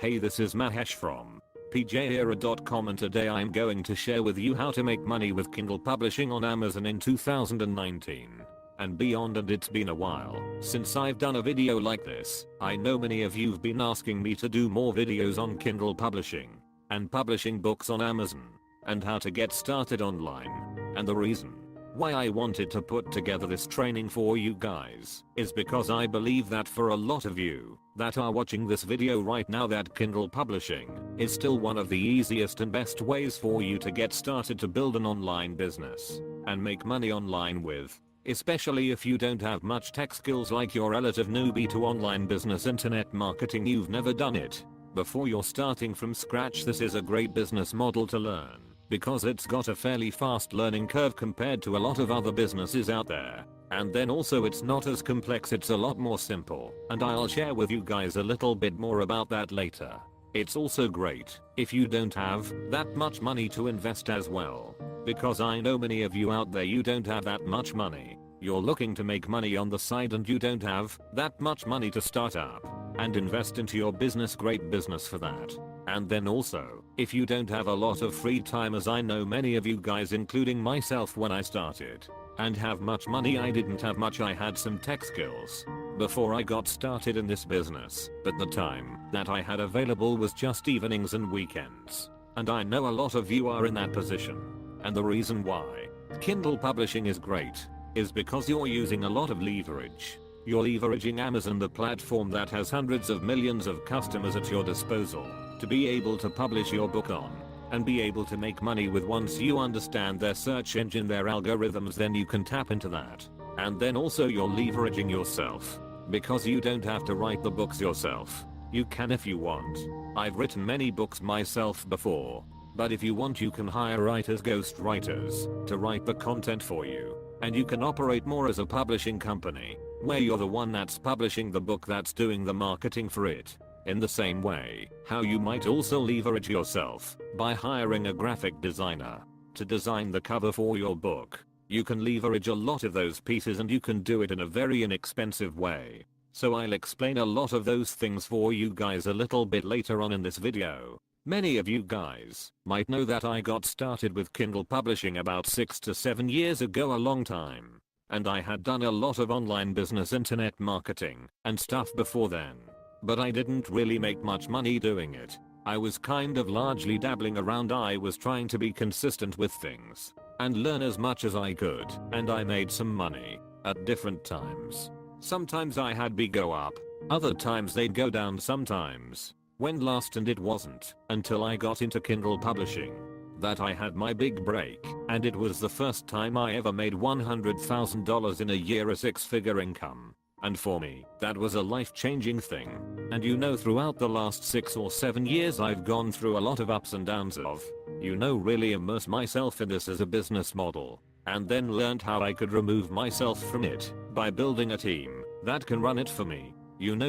Hey, this is Mahesh from pjera.com, and today I'm going to share with you how to make money with Kindle publishing on Amazon in 2019 and beyond. And it's been a while since I've done a video like this. I know many of you've been asking me to do more videos on Kindle publishing and publishing books on Amazon and how to get started online. And the reason why I wanted to put together this training for you guys is because I believe that for a lot of you that are watching this video right now, that Kindle publishing is still one of the easiest and best ways for you to get started to build an online business and make money online with, especially if you don't have much tech skills like your relative newbie to online business internet marketing. You've never done it before, you're starting from scratch. This is a great business model to learn because it's got a fairly fast learning curve compared to a lot of other businesses out there. And then also it's not as complex, it's a lot more simple, and I'll share with you guys a little bit more about that later. It's also great if you don't have that much money to invest as well, because I know many of you out there, you don't have that much money. You're looking to make money on the side and you don't have that much money to start up and invest into your business. Great business for that. And then also, if you don't have a lot of free time, as I know many of you guys, including myself when I started, and have much money. I didn't have much, I had some tech skills before I got started in this business, but the time that I had available was just evenings and weekends. And I know a lot of you are in that position. And the reason why Kindle publishing is great is because you're using a lot of leverage. You're leveraging Amazon, the platform that has hundreds of millions of customers at your disposal, to be able to publish your book on and be able to make money with. Once you understand their search engine, their algorithms, then you can tap into that. And then also you're leveraging yourself because you don't have to write the books yourself. You can if you want. I've written many books myself before, but if you want you can hire writers, ghost writers, to write the content for you. And you can operate more as a publishing company, where you're the one that's publishing the book, that's doing the marketing for it. In the same way, how you might also leverage yourself by hiring a graphic designer to design the cover for your book. You can leverage a lot of those pieces and you can do it in a very inexpensive way. So I'll explain a lot of those things for you guys a little bit later on in this video. Many of you guys might know that I got started with Kindle publishing about 6 to 7 years ago, a long time. And I had done a lot of online business, internet marketing and stuff before then. But I didn't really make much money doing it. I was kind of largely dabbling around. I was trying to be consistent with things and learn as much as I could, and I made some money at different times. Sometimes I had big go up, other times they'd go down. Sometimes went last, and it wasn't until I got into Kindle publishing that I had my big break, and it was the first time I ever made $100,000 in a year, a 6-figure income. And for me, that was a life-changing thing. And you know, throughout the last 6 or 7 years I've gone through a lot of ups and downs of, really immerse myself in this as a business model, and then learned how I could remove myself from it by building a team that can run it for me.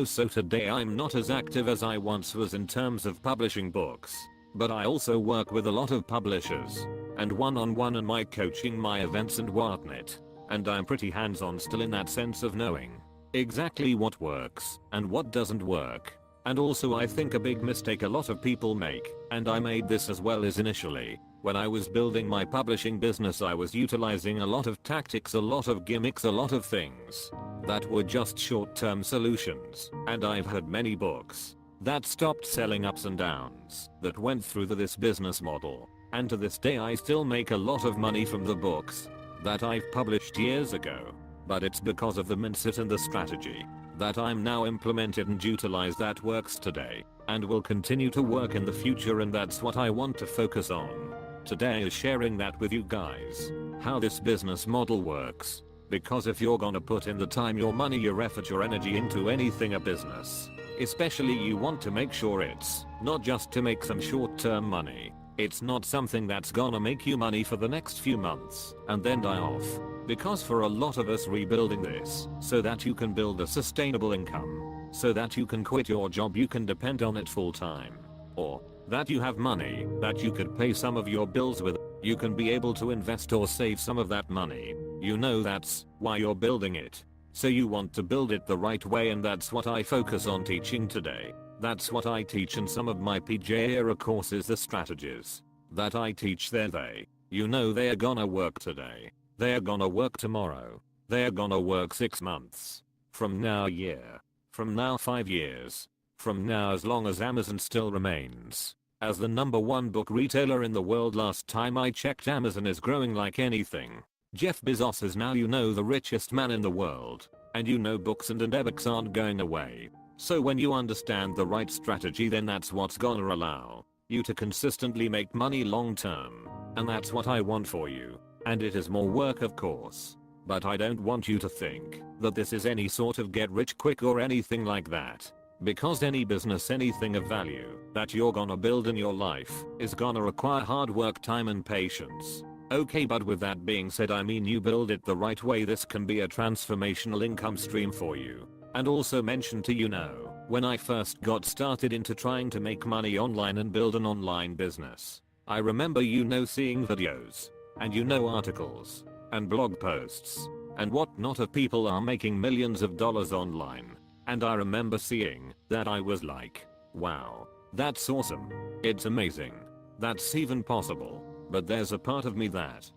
So today I'm not as active as I once was in terms of publishing books, but I also work with a lot of publishers and one-on-one and my coaching, my events and whatnot. And I'm pretty hands-on still in that sense of knowing exactly what works and what doesn't work. And also I think a big mistake a lot of people make, and I made this as well, is initially when I was building my publishing business I was utilizing a lot of tactics, a lot of gimmicks, a lot of things that were just short-term solutions. And I've had many books that stopped selling, ups and downs that went through this business model. And to this day I still make a lot of money from the books that I've published years ago. But it's because of the mindset and the strategy that I'm now implemented and utilize that works today and will continue to work in the future, and that's what I want to focus on today, is sharing that with you guys, how this business model works. Because if you're gonna put in the time, your money, your effort, your energy into anything, a business especially, you want to make sure it's not just to make some short-term money. It's not something that's gonna make you money for the next few months and then die off. Because for a lot of us, rebuilding this so that you can build a sustainable income, so that you can quit your job, you can depend on it full time, or that you have money that you could pay some of your bills with, you can be able to invest or save some of that money. That's why you're building it. So you want to build it the right way, and that's what I focus on teaching today. That's what I teach in some of my PJ era courses, the strategies that I teach there. They are gonna work today. They are gonna work tomorrow. They are gonna work 6 months. From now a year. From now 5 years. From now as long as Amazon still remains as the #1 book retailer in the world. Last time I checked, Amazon is growing like anything. Jeff Bezos is now the richest man in the world. And books and ebooks aren't going away. So when you understand the right strategy, then that's what's gonna allow you to consistently make money long term. And that's what I want for you. And it is more work, of course. But I don't want you to think that this is any sort of get rich quick or anything like that. Because any business, anything of value that you're gonna build in your life is gonna require hard work, time and patience. Okay, but with that being said, you build it the right way, this can be a transformational income stream for you. And also mention to when I first got started into trying to make money online and build an online business, I remember seeing videos and articles and blog posts and whatnot of people are making millions of dollars online. And I remember seeing that, I was like, wow, that's awesome. It's amazing. That's even possible. But there's a part of me that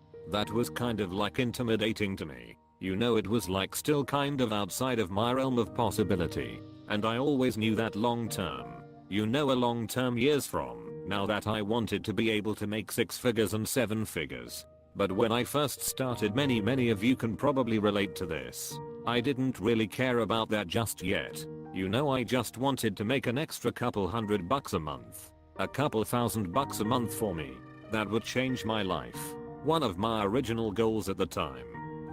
was kind of like intimidating to me. It was like still kind of outside of my realm of possibility. And I always knew that long term, a long term years from now, that I wanted to be able to make 6 figures and 7 figures. But when I first started, many of you can probably relate to this, I didn't really care about that just yet. I just wanted to make an extra couple $100 a month. A couple $1,000 a month for me. That would change my life. One of my original goals at the time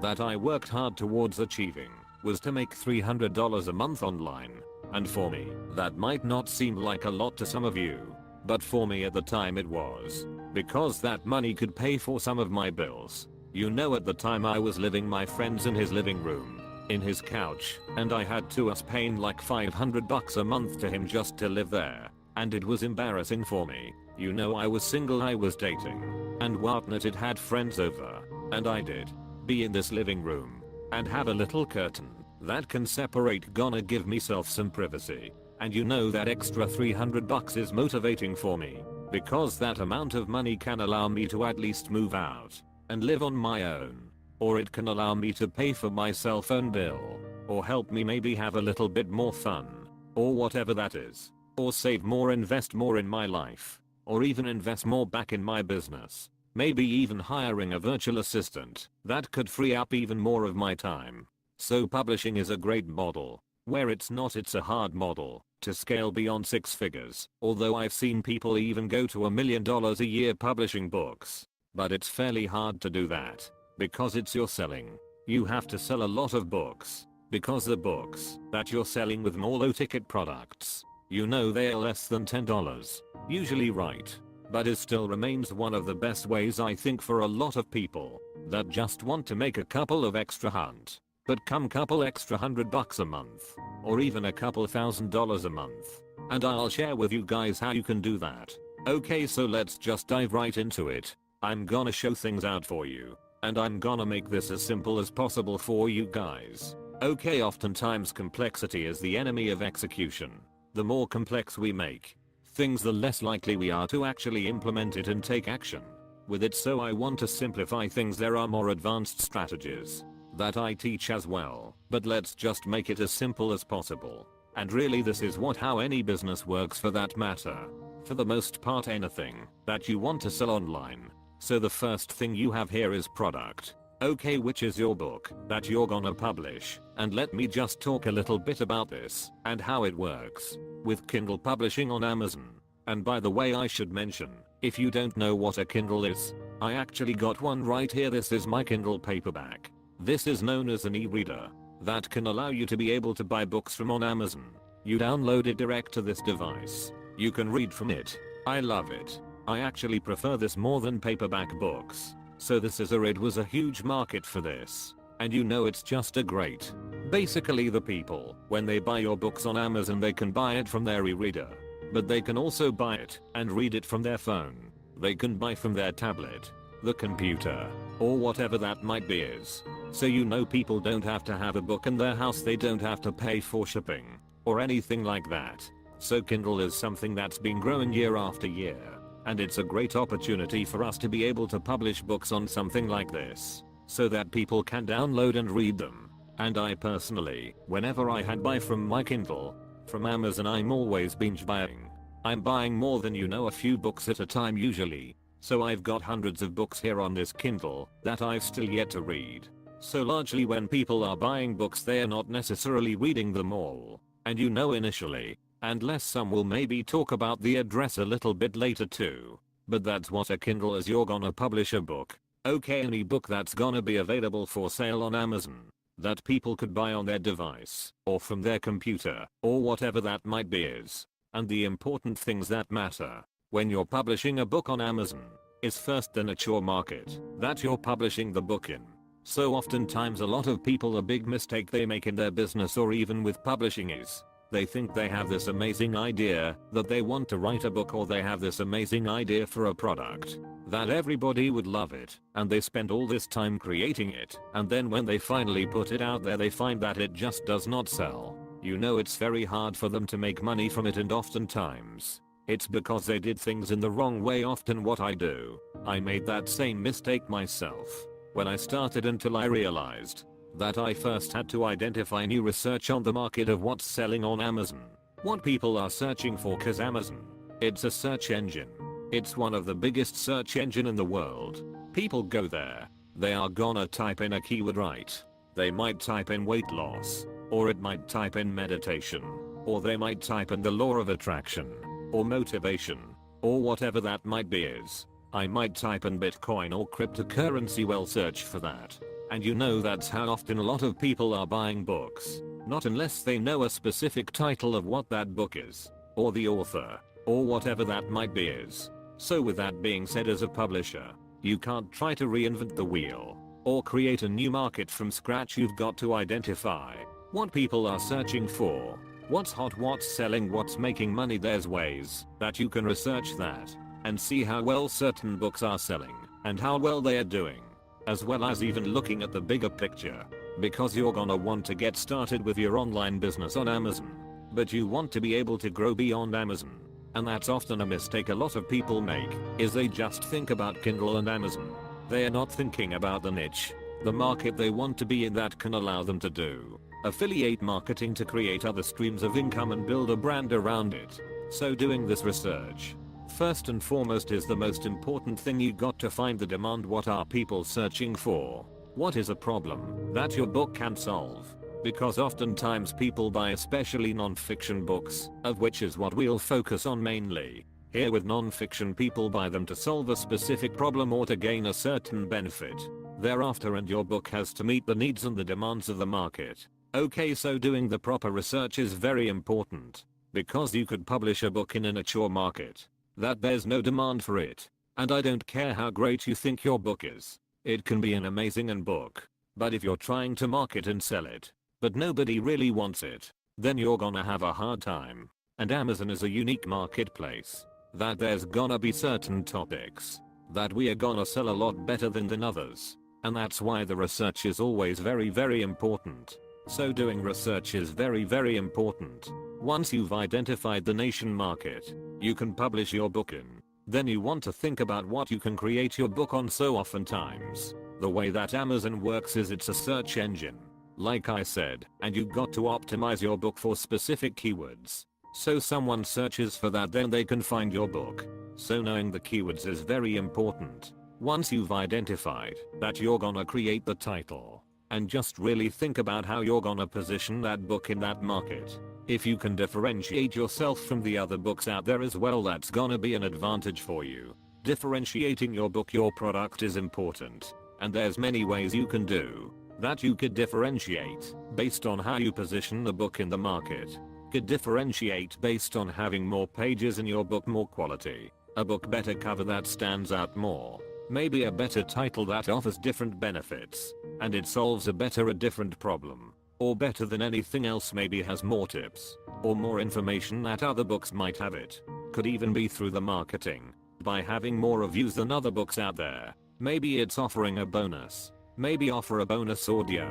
that I worked hard towards achieving was to make $300 a month online. And for me, that might not seem like a lot to some of you, but for me at the time it was. Because that money could pay for some of my bills. At the time I was living my friends in his living room, in his couch, and I had to us paying like $500 a month to him just to live there. And it was embarrassing for me. I was single, I was dating, and whatnot. It had friends over, and I did be in this living room and have a little curtain that can separate, gonna give myself some privacy. And that extra $300 is motivating for me, because that amount of money can allow me to at least move out and live on my own. Or it can allow me to pay for my cell phone bill, or help me maybe have a little bit more fun, or whatever that is. Or save more, invest more in my life, or even invest more back in my business. Maybe even hiring a virtual assistant that could free up even more of my time. So publishing is a great model. Where it's a hard model to scale beyond 6 figures. Although I've seen people even go to $1 million a year publishing books. But it's fairly hard to do that. Because it's you're selling. You have to sell a lot of books. Because the books that you're selling with more low ticket products, they are less than $10. Usually, right? But it still remains one of the best ways, I think, for a lot of people that just want to make a couple of extra couple extra $100 a month, or even a couple $1,000 a month. And I'll share with you guys how you can do that. Okay, so let's just dive right into it. I'm gonna show things out for you, and I'm gonna make this as simple as possible for you guys. Okay, oftentimes complexity is the enemy of execution. The more complex we make things, the less likely we are to actually implement it and take action with it. So I want to simplify things. There are more advanced strategies that I teach as well, but let's just make it as simple as possible. And really, this is how any business works, for that matter. For the most part, anything that you want to sell online. So the first thing you have here is product. Okay, which is your book that you're gonna publish. And let me just talk a little bit about this and how it works with Kindle publishing on Amazon. And by the way, I should mention, if you don't know what a Kindle is, I actually got one right here. This is my Kindle paperback. This is known as an e-reader that can allow you to be able to buy books from on Amazon. You download it direct to this device. You can read from it. I love it. I actually prefer this more than paperback books. So it was a huge market for this. And it's just a great. Basically, the people, when they buy your books on Amazon, they can buy it from their e-reader. But they can also buy it and read it from their phone. They can buy from their tablet, the computer, or whatever that might be is. So people don't have to have a book in their house. They don't have to pay for shipping or anything like that. So Kindle is something that's been growing year after year, and it's a great opportunity for us to be able to publish books on something like this, so that people can download and read them. And I personally, whenever I had buy from my Kindle, from Amazon, I'm always binge buying. I'm buying more than a few books at a time usually, so I've got hundreds of books here on this Kindle that I've still yet to read. So largely when people are buying books, they are not necessarily reading them all, and initially, unless some will maybe talk about the address a little bit later too. But that's what a Kindle is. You're gonna publish a book. Okay, any book that's gonna be available for sale on Amazon, that people could buy on their device, or from their computer, or whatever that might be is. And the important things that matter when you're publishing a book on Amazon is first the niche market that you're publishing the book in. So oftentimes a lot of people, a big mistake they make in their business or even with publishing is they think they have this amazing idea that they want to write a book, or they have this amazing idea for a product that everybody would love it, and they spend all this time creating it, and then when they finally put it out there they find that it just does not sell. It's very hard for them to make money from it, and oftentimes it's because they did things in the wrong way. Often what I do, I made that same mistake myself when I started, until I realized that I first had to identify new research on the market of what's selling on Amazon, what people are searching for, cause Amazon, it's a search engine. It's one of the biggest search engine in the world. People go there, they are gonna type in a keyword, right? They might type in weight loss, or it might type in meditation, or they might type in the law of attraction, or motivation, or whatever that might be is. I might type in Bitcoin or cryptocurrency, well search for that. And that's how often a lot of people are buying books, not unless they know a specific title of what that book is, or the author, or whatever that might be is. So with that being said, as a publisher, you can't try to reinvent the wheel, or create a new market from scratch. You've got to identify what people are searching for, what's hot, what's selling, what's making money. There's ways that you can research that, and see how well certain books are selling, and how well they are doing, as well as even looking at the bigger picture, because you're gonna want to get started with your online business on Amazon, but you want to be able to grow beyond Amazon. And that's often a mistake a lot of people make, is they just think about Kindle and Amazon. They are not thinking about the niche, the market they want to be in that can allow them to do affiliate marketing to create other streams of income and build a brand around it. So doing this research, first and foremost, is the most important thing. You got to find the demand. What are people searching for? What is a problem that your book can solve? Because oftentimes people buy, especially non-fiction books, of which is what we'll focus on mainly. Here with non-fiction, people buy them to solve a specific problem or to gain a certain benefit thereafter, and your book has to meet the needs and the demands of the market. Okay, so doing the proper research is very important, because you could publish a book in a mature market that there's no demand for it, and I don't care how great you think your book is, it can be an amazing book, but if you're trying to market and sell it, but nobody really wants it, then you're gonna have a hard time. And Amazon is a unique marketplace, that there's gonna be certain topics that we are gonna sell a lot better than others, and that's why the research is always very important. So doing research is very important. Once you've identified the nation market you can publish your book in, then you want to think about what you can create your book on. So oftentimes, the way that Amazon works is it's a search engine, like I said, and you got to optimize your book for specific keywords. So someone searches for that, then they can find your book. So knowing the keywords is very important. Once you've identified that you're gonna create the title, and just really think about how you're gonna position that book in that market. If you can differentiate yourself from the other books out there as well, that's gonna be an advantage for you. Differentiating your book, your product is important, and there's many ways you can do that. You could differentiate based on how you position the book in the market. Could differentiate based on having more pages in your book, more quality, a book better cover that stands out more, maybe a better title that offers different benefits, and it solves a different problem, or better than anything else, maybe has more tips, or more information that other books might have. It could even be through the marketing, by having more reviews than other books out there. Maybe it's offering a bonus, maybe offer a bonus audio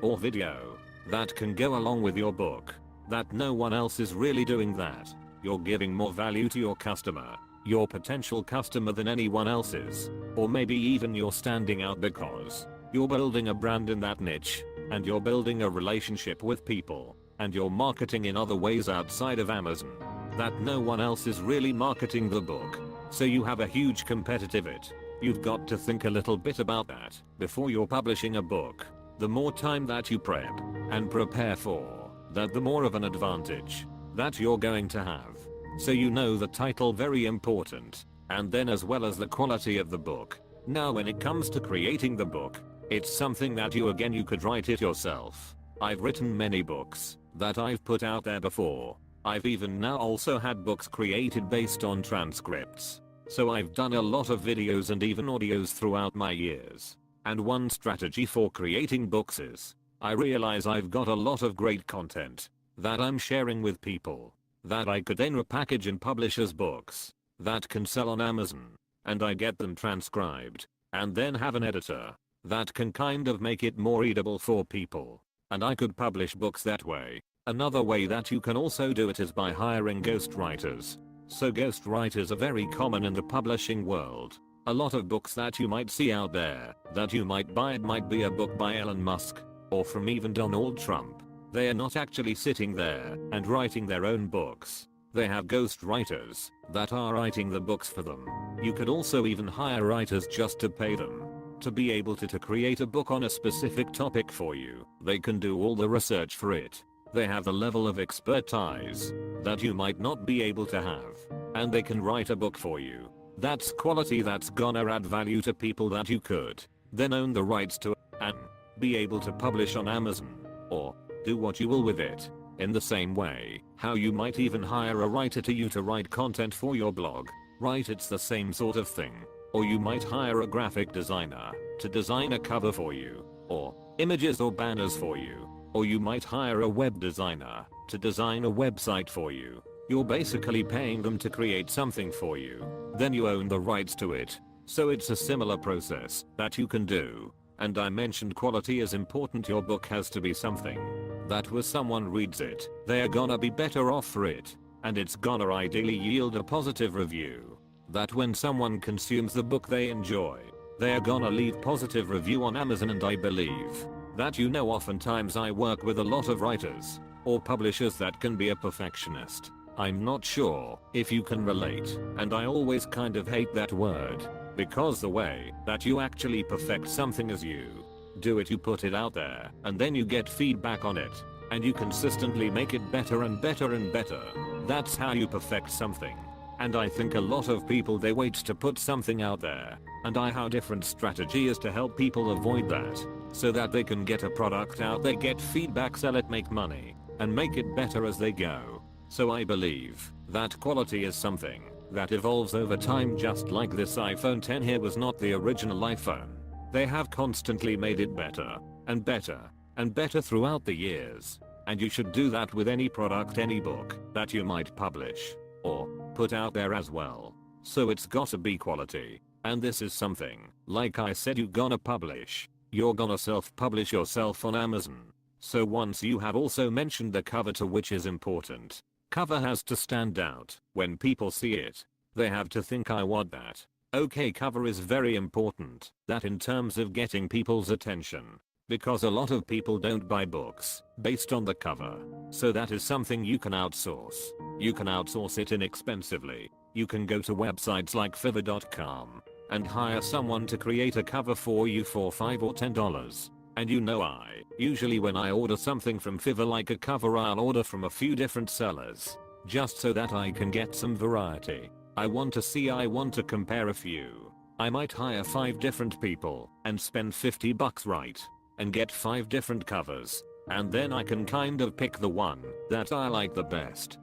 or video that can go along with your book, that no one else is really doing that. you're giving more value to your customer, your potential customer, than anyone else's. Or maybe even you're standing out because you're building a brand in that niche, and you're building a relationship with people, and you're marketing in other ways outside of Amazon that no one else is really marketing the book. So you have a huge competitive edge. You've got to think a little bit about that before you're publishing a book. The more time that you prep and prepare for that, the more of an advantage that you're going to have. So you know the title, very important, and then as well as the quality of the book. Now when it comes to creating the book, it's something that you could write it yourself. I've written many books that I've put out there before. I've even now also had books created based on transcripts. So I've done a lot of videos and even audios throughout my years. And one strategy for creating books is, I realize I've got a lot of great content that I'm sharing with people that I could then repackage and publish as books that can sell on Amazon, and I get them transcribed and then have an editor that can kind of make it more readable for people, and I could publish books that way. Another way that you can also do it is by hiring ghostwriters. So ghostwriters are very common in the publishing world. A lot of books that you might see out there that you might buy, it might be a book by Elon Musk or from even Donald Trump. They are not actually sitting there and writing their own books. They have ghostwriters that are writing the books for them. You could also even hire writers just to pay them to be able to create a book on a specific topic for you. They can do all the research for it. They have the level of expertise that you might not be able to have, and they can write a book for you. That's quality that's gonna add value to people that you could then own the rights to and be able to publish on Amazon, or do what you will with it. In the same way, how you might even hire a writer to write content for your blog, right? It's the same sort of thing. Or you might hire a graphic designer to design a cover for you, or images or banners for you. Or you might hire a web designer to design a website for you. You're basically paying them to create something for you. Then you own the rights to it. So it's a similar process that you can do. And I mentioned quality is important. Your book has to be something that when someone reads it, they're gonna be better off for it. And it's gonna ideally yield a positive review. That when someone consumes the book they enjoy, they're gonna leave positive review on Amazon. And I believe that oftentimes I work with a lot of writers or publishers that can be a perfectionist. I'm not sure if you can relate, and I always kind of hate that word, because the way that you actually perfect something is you do it, you put it out there, and then you get feedback on it, and you consistently make it better and better and better. That's how you perfect something. And I think a lot of people, they wait to put something out there, and how different strategy is to help people avoid that, so that they can get a product out there, get feedback, sell it, make money, and make it better as they go. So I believe that quality is something that evolves over time, just like this iPhone 10 here was not the original iPhone. They have constantly made it better and better and better throughout the years. And you should do that with any product, any book that you might publish or put out there as well. So it's gotta be quality. And this is something, like I said, you're gonna publish. You're gonna self-publish yourself on Amazon. So once you have also mentioned the cover, to which is important. Cover has to stand out. When people see it, they have to think, I want that. Okay, cover is very important, that in terms of getting people's attention. Because a lot of people don't buy books based on the cover. So that is something you can outsource. You can outsource it inexpensively. You can go to websites like fiverr.com and hire someone to create a cover for you for $5 or $10. And usually when I order something from Fiverr like a cover, I'll order from a few different sellers, just so that I can get some variety. I want to compare a few. I might hire 5 different people and spend $50 right, and get 5 different covers, and then I can kind of pick the one that I like the best,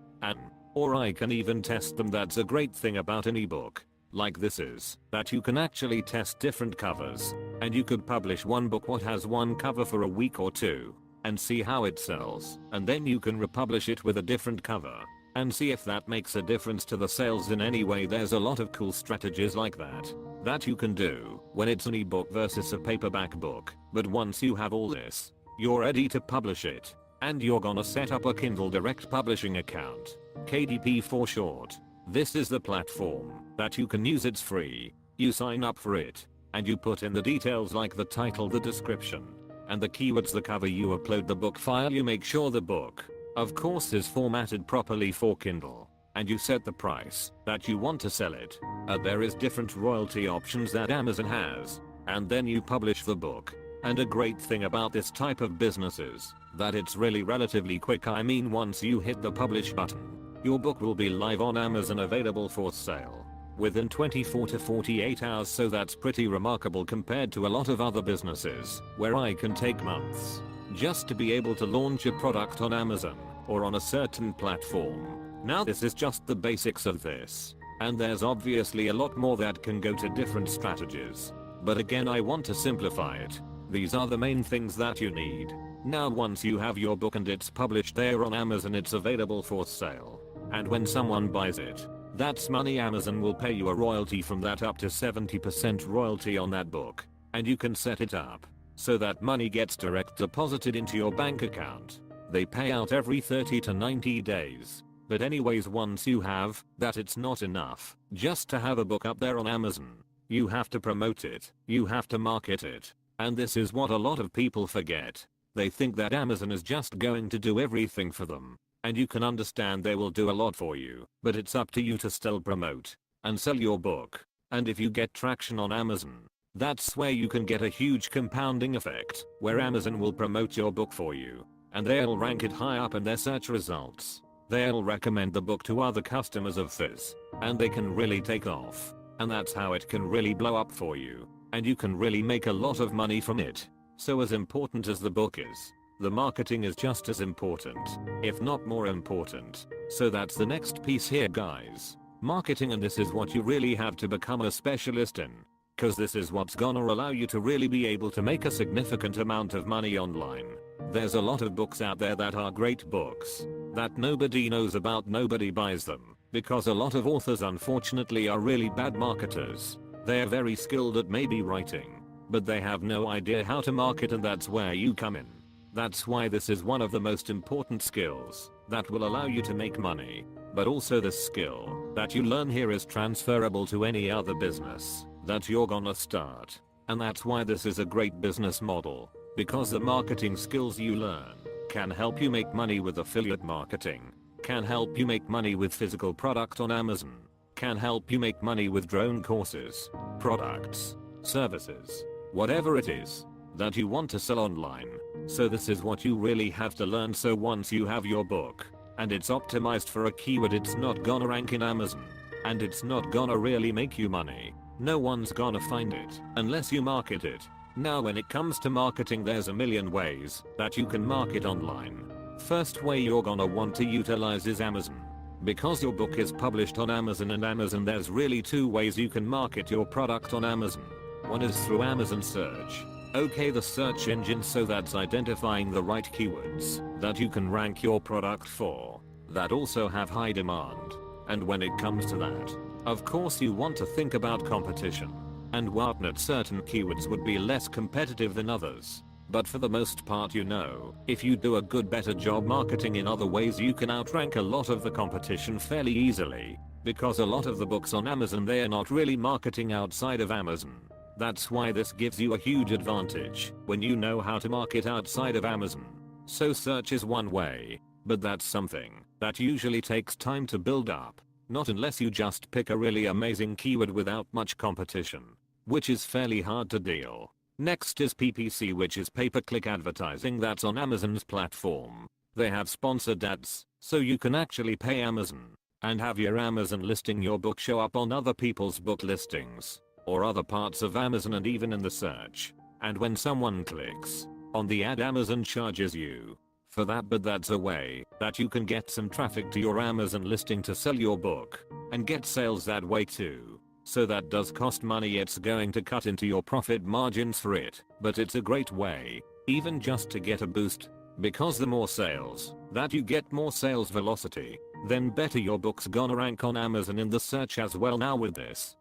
or I can even test them. That's a great thing about an ebook like this is that you can actually test different covers, and you could publish one book what has one cover for a week or 2 and see how it sells, and then you can republish it with a different cover and see if that makes a difference to the sales in any way. There's a lot of cool strategies like that you can do when it's an ebook versus a paperback book. But once you have all this, you're ready to publish it, and you're gonna set up a Kindle Direct publishing account. KDP for short. This is the platform that you can use. It's free. You sign up for it and you put in the details like the title, the description, and the keywords, the cover. You upload the book file. You make sure the book, of course, is formatted properly for Kindle, and you set the price that you want to sell it. There is different royalty options that Amazon has, and then you publish the book. And a great thing about this type of business is that it's really relatively quick. I mean, once you hit the publish button, your book will be live on Amazon, available for sale within 24 to 48 hours. So that's pretty remarkable compared to a lot of other businesses where I can take months just to be able to launch a product on Amazon or on a certain platform. Now this is just the basics of this, and there's obviously a lot more that can go to different strategies. But again, I want to simplify it. These are the main things that you need. Now once you have your book and it's published there on Amazon, it's available for sale. And when someone buys it, that's money. Amazon will pay you a royalty from that, up to 70% royalty on that book. And you can set it up so that money gets direct deposited into your bank account. They pay out every 30 to 90 days. But anyways, once you have that, it's not enough just to have a book up there on Amazon. You have to promote it. You have to market it. And this is what a lot of people forget. They think that Amazon is just going to do everything for them. And you can understand they will do a lot for you, but it's up to you to still promote and sell your book. And if you get traction on Amazon, that's where you can get a huge compounding effect, where Amazon will promote your book for you, and they'll rank it high up in their search results. They'll recommend the book to other customers of theirs, and they can really take off. And that's how it can really blow up for you, and you can really make a lot of money from it. So as important as the book is, the marketing is just as important, if not more important. So that's the next piece here, guys. Marketing, and this is what you really have to become a specialist in, cause this is what's gonna allow you to really be able to make a significant amount of money online. There's a lot of books out there that are great books that nobody knows about. Nobody buys them because a lot of authors, unfortunately, are really bad marketers. They're very skilled at maybe writing, but they have no idea how to market, and that's where you come in. That's why this is one of the most important skills that will allow you to make money. But also, the skill that you learn here is transferable to any other business that you're gonna start. And that's why this is a great business model, because the marketing skills you learn can help you make money with affiliate marketing, can help you make money with physical product on Amazon, can help you make money with drone courses, products, services, whatever it is that you want to sell online. So this is what you really have to learn. So once you have your book and it's optimized for a keyword, it's not gonna rank in Amazon, and it's not gonna really make you money. No one's gonna find it unless you market it. Now when it comes to marketing, there's a million ways that you can market online. First way you're gonna want to utilize is Amazon. Because your book is published on Amazon, and Amazon, there's really two ways you can market your product on Amazon. One is through Amazon search. Okay, the search engine, so that's identifying the right keywords that you can rank your product for, that also have high demand. And when it comes to that, of course you want to think about competition, and whatnot. Certain keywords would be less competitive than others. But for the most part, you know, if you do a better job marketing in other ways, you can outrank a lot of the competition fairly easily. Because a lot of the books on Amazon, they are not really marketing outside of Amazon. That's why this gives you a huge advantage when you know how to market outside of Amazon. So search is one way, but that's something that usually takes time to build up. Not unless you just pick a really amazing keyword without much competition, which is fairly hard to deal. Next is PPC, which is pay-per-click advertising. That's on Amazon's platform. They have sponsored ads, so you can actually pay Amazon and have your Amazon listing, your book, show up on other people's book listings or other parts of Amazon, and even in the search. And when someone clicks on the ad, Amazon charges you for that. But that's a way that you can get some traffic to your Amazon listing to sell your book and get sales that way too. So that does cost money. It's going to cut into your profit margins for it, but it's a great way, even just to get a boost, because the more sales that you get, more sales velocity, then better your book's gonna rank on Amazon in the search as well. Now with this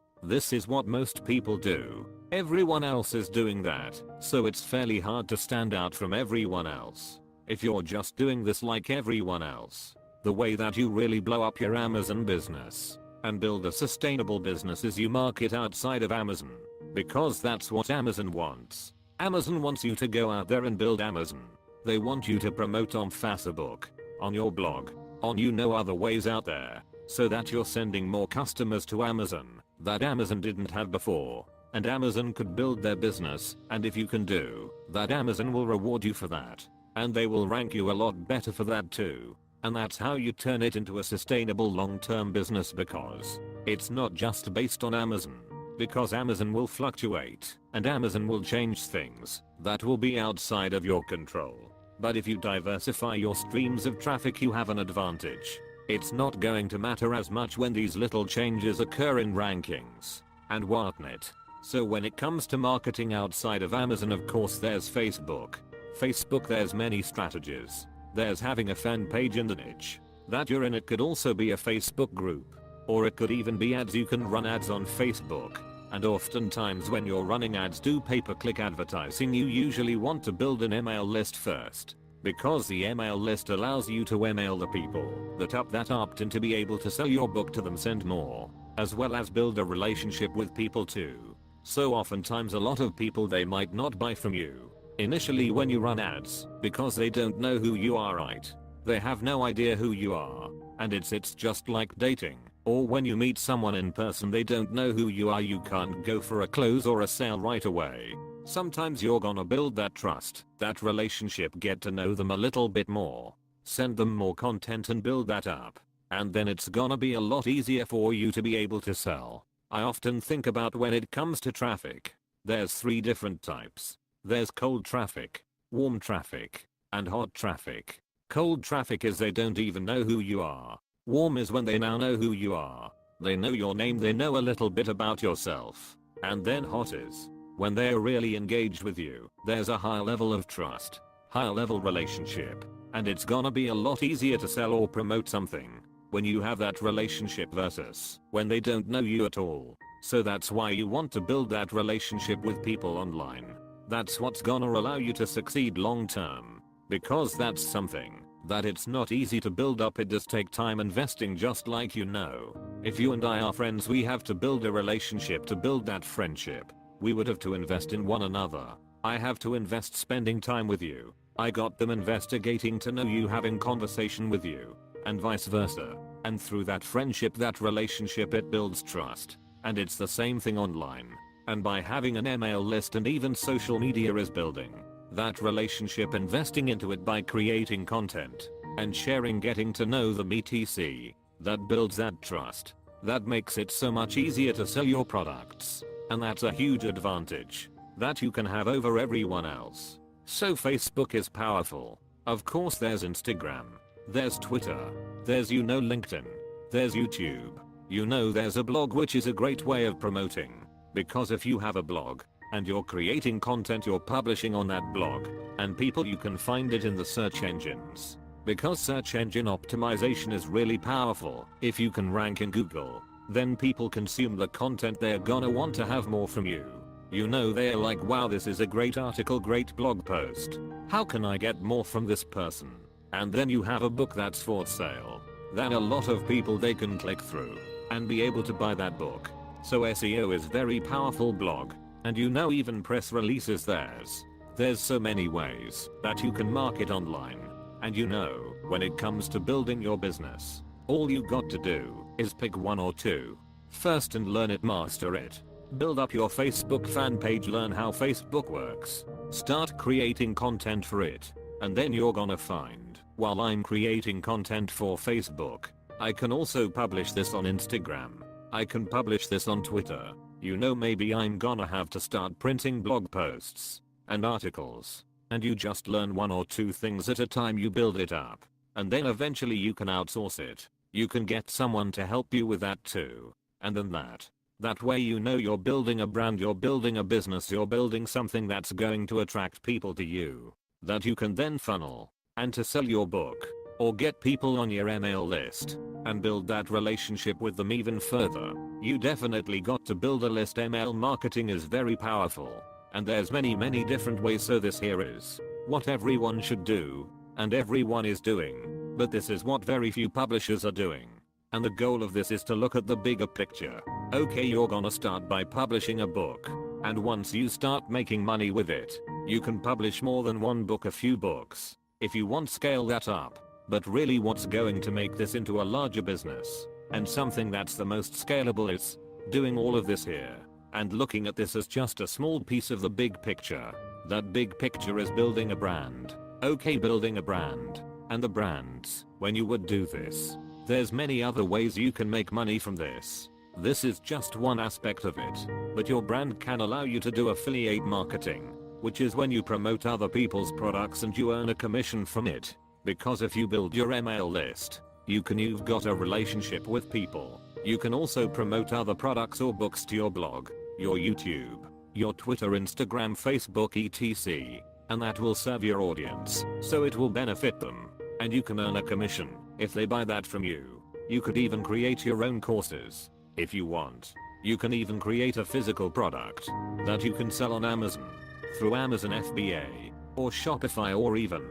is what most people do. Everyone else is doing that, so it's fairly hard to stand out from everyone else if you're just doing this like everyone else. The way that you really blow up your Amazon business and build a sustainable business is you market outside of Amazon. Because that's what Amazon wants. Amazon wants you to go out there and build Amazon. They want you to promote on Facebook, on your blog, on other ways out there, so that you're sending more customers to Amazon that Amazon didn't have before. And Amazon could build their business, and if you can do that, Amazon will reward you for that. And they will rank you a lot better for that too. And that's how you turn it into a sustainable long-term business, because it's not just based on Amazon. Because Amazon will fluctuate, and Amazon will change things that will be outside of your control. But if you diversify your streams of traffic, you have an advantage. It's not going to matter as much when these little changes occur in rankings and whatnot. So when it comes to marketing outside of Amazon, of course there's Facebook. There's many strategies. There's having a fan page in the niche that you're in. It could also be a Facebook group, or it could even be ads. You can run ads on Facebook. And oftentimes when you're running ads, do pay-per-click advertising, you usually want to build an email list first. Because the email list allows you to email the people that opt in to be able to sell your book to them, send more, as well as build a relationship with people too. So oftentimes a lot of people, they might not buy from you initially when you run ads, because they don't know who you are, right? They have no idea who you are. And it's just like dating. Or when you meet someone in person, they don't know who you are. You can't go for a close or a sale right away. Sometimes you're gonna build that trust, that relationship, get to know them a little bit more, send them more content and build that up. And then it's gonna be a lot easier for you to be able to sell. I often think about when it comes to traffic, there's 3 different types. There's cold traffic, warm traffic, and hot traffic. Cold traffic is they don't even know who you are. Warm is when they now know who you are. They know your name, they know a little bit about yourself. And then hot is when they're really engaged with you. There's a high level of trust, high level relationship, and it's gonna be a lot easier to sell or promote something when you have that relationship versus when they don't know you at all. So that's why you want to build that relationship with people online. That's what's gonna allow you to succeed long term. Because that's something that it's not easy to build up. It does take time investing, just like if you and I are friends, we have to build a relationship. To build that friendship, we would have to invest in one another. I have to invest spending time with you. I got them investigating to know you, having conversation with you, and vice versa. And through that friendship, that relationship, it builds trust. And it's the same thing online. And by having an email list, and even social media is building that relationship, investing into it by creating content and sharing, getting to know them, etc. That builds that trust. That makes it so much easier to sell your products. And that's a huge advantage that you can have over everyone else. So Facebook is powerful. Of course there's Instagram, there's Twitter, there's LinkedIn, there's YouTube. There's a blog, which is a great way of promoting. Because if you have a blog and you're creating content, you're publishing on that blog, and people, you can find it in the search engines. Because search engine optimization is really powerful. If you can rank in Google, then people consume the content, they're gonna want to have more from you. They're like, wow, this is a great article, great blog post. How can I get more from this person? And then you have a book that's for sale. Then a lot of people, they can click through and be able to buy that book. So SEO is very powerful. Blog, and even press releases, there's so many ways that you can market online. And when it comes to building your business, all you got to do is pick 1 or 2 first and learn it, master it. Build up your Facebook fan page, learn how Facebook works, start creating content for it, and then you're gonna find, while I'm creating content for Facebook, I can also publish this on Instagram. I can publish this on Twitter. Maybe I'm gonna have to start printing blog posts and articles. And you just learn 1 or 2 things at a time, you build it up. And then eventually you can outsource it. You can get someone to help you with that too. And then that way you're building a brand, you're building a business, you're building something that's going to attract people to you, that you can then funnel and to sell your book, or get people on your email list and build that relationship with them even further. You definitely got to build a list. Email marketing is very powerful, and there's many different ways. So this here is what everyone should do, and everyone is doing. But this is what very few publishers are doing. And the goal of this is to look at the bigger picture. Okay, you're gonna start by publishing a book. And once you start making money with it, you can publish more than one book, a few books. If you want, scale that up. But really, what's going to make this into a larger business and something that's the most scalable is doing all of this here and looking at this as just a small piece of the big picture. That big picture is building a brand. Okay, building a brand. And the brands, when you would do this, there's many other ways you can make money from this. This is just one aspect of it. But your brand can allow you to do affiliate marketing, which is when you promote other people's products and you earn a commission from it. Because if you build your email list, you've got a relationship with people. You can also promote other products or books to your blog, your YouTube, your Twitter, Instagram, Facebook, etc. And that will serve your audience, so it will benefit them. And you can earn a commission if they buy that from you. You could even create your own courses if you want. You can even create a physical product that you can sell on Amazon, through Amazon FBA, or Shopify, or even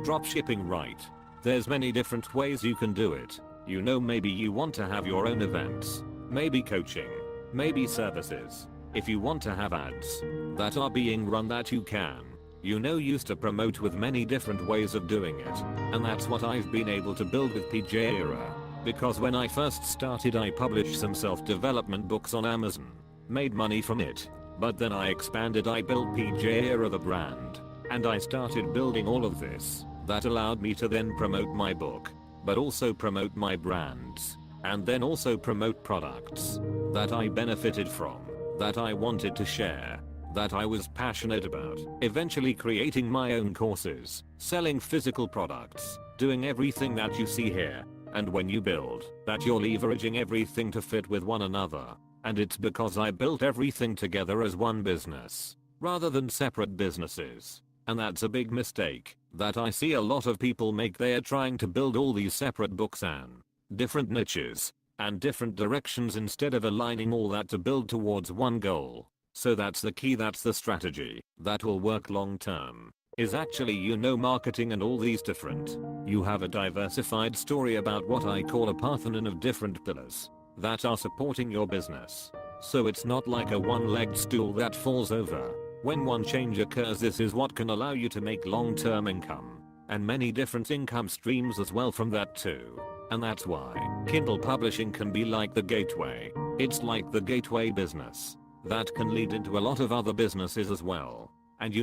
drop shipping, right? There's many different ways you can do it. Maybe you want to have your own events, maybe coaching, maybe services. If you want to have ads that are being run, that you can. Used to promote with many different ways of doing it. And that's what I've been able to build with PJ Era. Because when I first started, I published some self-development books on Amazon, made money from it. But then I expanded, I built PJ Era the brand. And I started building all of this. That allowed me to then promote my book, but also promote my brands. And then also promote products that I benefited from, that I wanted to share, that I was passionate about. Eventually creating my own courses, selling physical products, doing everything that you see here. And when you build that, you're leveraging everything to fit with one another. And it's because I built everything together as one business, rather than separate businesses. And that's a big mistake that I see a lot of people make. They're trying to build all these separate books and different niches and different directions instead of aligning all that to build towards one goal. So that's the key, that's the strategy that will work long term. Is actually marketing and all these different. You have a diversified story about what I call a parthenon of different pillars that are supporting your business. So it's not like a one-legged stool that falls over. When one change occurs, this is what can allow you to make long-term income. And many different income streams as well from that too. And that's why Kindle publishing can be like the gateway. It's like the gateway business that can lead into a lot of other businesses as well. And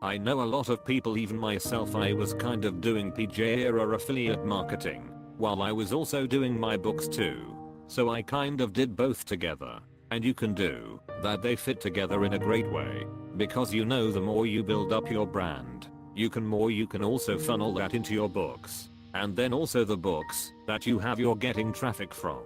I know a lot of people, even myself, I was kind of doing PJ Era affiliate marketing while I was also doing my books too. So I kind of did both together. And you can do that, they fit together in a great way. Because the more you build up your brand, you can also funnel that into your books. And then also the books that you're getting traffic from,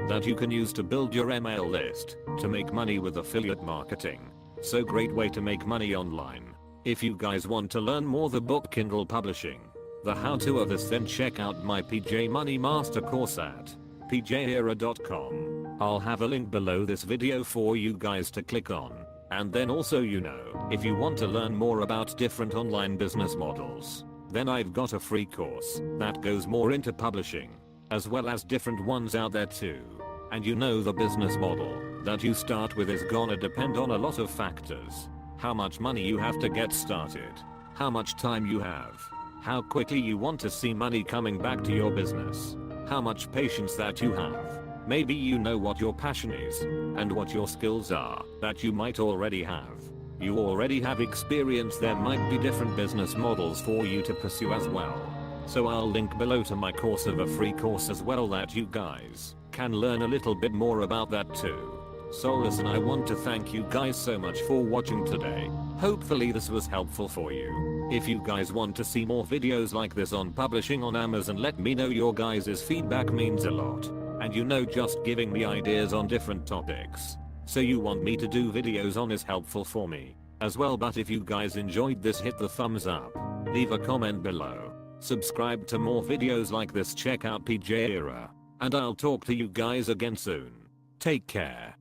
that you can use to build your email list, to make money with affiliate marketing. So great way to make money online. If you guys want to learn more the book Kindle publishing, the how-to of this, then check out my PJ Money Master course at pjera.com. I'll have a link below this video for you guys to click on. And then also if you want to learn more about different online business models, then I've got a free course that goes more into publishing, as well as different ones out there too. And the business model that you start with is gonna depend on a lot of factors. How much money you have to get started, how much time you have, how quickly you want to see money coming back to your business, how much patience that you have. Maybe what your passion is, and what your skills are that you might already have. You already have experience, there might be different business models for you to pursue as well. So I'll link below to my course of a free course as well that you guys can learn a little bit more about that too. So listen, I want to thank you guys so much for watching today. Hopefully this was helpful for you. If you guys want to see more videos like this on publishing on Amazon, let me know. Your guys' feedback means a lot. And just giving me ideas on different topics. So you want me to do videos on is helpful for me as well. But if you guys enjoyed this, hit the thumbs up, leave a comment below, subscribe to more videos like this, check out PJ Era, and I'll talk to you guys again soon. Take care.